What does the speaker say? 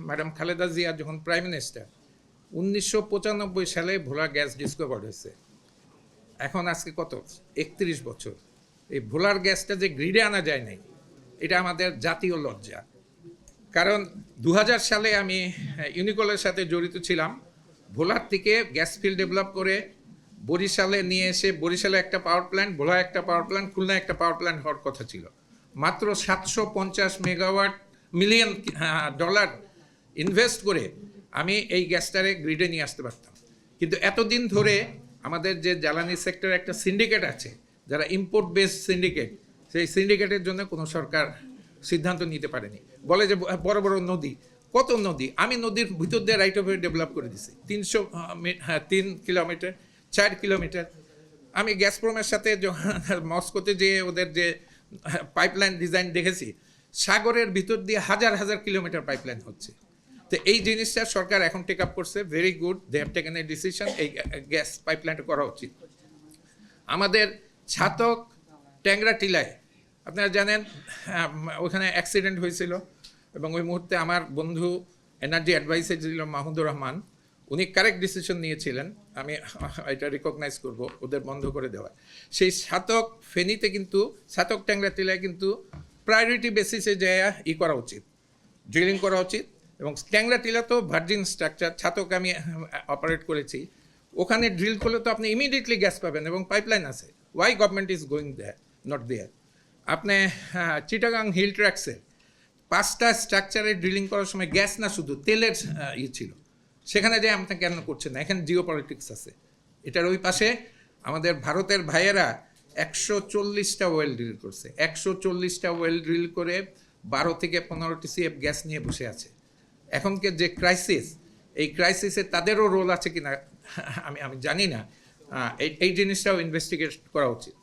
Madam Khaleda Zia যখন prime minister 1995 সালে ভোলা gas discover হয়েছে। এখন আজকে কত 31 বছর, এই ভোলার গ্যাসটা যে গ্রিডে আনা যায় নাই, এটা আমাদের জাতীয় লজ্জা। কারণ 2000 সালে আমি ইউনিকলের সাথে জড়িত ছিলাম। ভোলার থেকে গ্যাস ফিল্ড ডেভেলপ করে বরিশালে নিয়ে এসে বরিশালে একটা পাওয়ার প্ল্যান্ট, ভোলা একটা পাওয়ার প্ল্যান্ট, খুলনা একটা পাওয়ার প্ল্যান্ট হওয়ার কথা ছিল। মাত্র 750 মেগাওয়াট মিলিয়ন ডলার ইনভেস্ট করে আমি এই গ্যাসটারে গ্রিডে নিয়ে আসতে পারতাম। কিন্তু এতদিন ধরে আমাদের যে জ্বালানি সেক্টরে একটা সিন্ডিকেট আছে, যারা ইম্পোর্ট বেসড সিন্ডিকেট, সেই সিন্ডিকেটের জন্য কোনো সরকার সিদ্ধান্ত নিতে পারেনি। বলে যে বড় বড় নদী, কত নদী, আমি নদীর ভিতর দিয়ে রাইট অফ ওয়ে ডেভেলপ করে দিছি 3 কিলোমিটার 4 কিলোমিটার। আমি গ্যাসপ্রমের সাথে মস্কোতে যে ওদের যে পাইপলাইন ডিজাইন দেখেছি, সাগরের ভিতর দিয়ে হাজার হাজার কিলোমিটার পাইপলাইন হচ্ছে। তো এই জিনিসটা সরকার এখন টেক আপ করছে, very good, they have taken a decision, এই গ্যাস পাইপলাইনটা করা উচিত। আমাদের ছাতক ট্যাংরা টিলায় আপনারা জানেন ওখানে অ্যাক্সিডেন্ট হয়েছিল, এবং ওই মুহূর্তে আমার বন্ধু এনার্জি অ্যাডভাইসার ছিল মাহমুদুর রহমান, উনি কারেক্ট ডিসিশন নিয়েছিলেন, আমি এটা রিকগনাইজ করব, ওদের বন্ধ করে দেওয়া। সেই ছাতক ফেনীতে কিন্তু ছাতক ট্যাংরা টিলায় কিন্তু প্রায়োরিটি বেসিসে যায় করা উচিত, ড্রিলিং করা উচিত। এবং ট্যাংরা টিলা তো ভার্জিন স্ট্রাকচার, ছাতক আমি অপারেট করেছি, ওখানে ড্রিল করলে তো আপনি ইমিডিয়েটলি গ্যাস পাবেন এবং পাইপলাইন আছে। Why government is going there, not there? আপনি চিটাগাং হিল ট্র্যাক্সে 5টা স্ট্রাকচারে ড্রিলিং করার সময় গ্যাস না শুধু তেলের ছিল, সেখানে যে আপনি কেন করছেন না? এখানে জিও পলিটিক্স আছে। এটার ওই পাশে আমাদের ভারতের ভাইয়েরা 140টা ওয়েল ড্রিল করছে, 140টা ওয়েল ড্রিল করে 12 থেকে 15 TCF গ্যাস নিয়ে বসে আছে। এখনকার যে ক্রাইসিস, এই ক্রাইসিসে তাদেরও রোল আছে কিনা আমি জানি না। এই জিনিসটাও ইনভেস্টিগেট করা উচিত।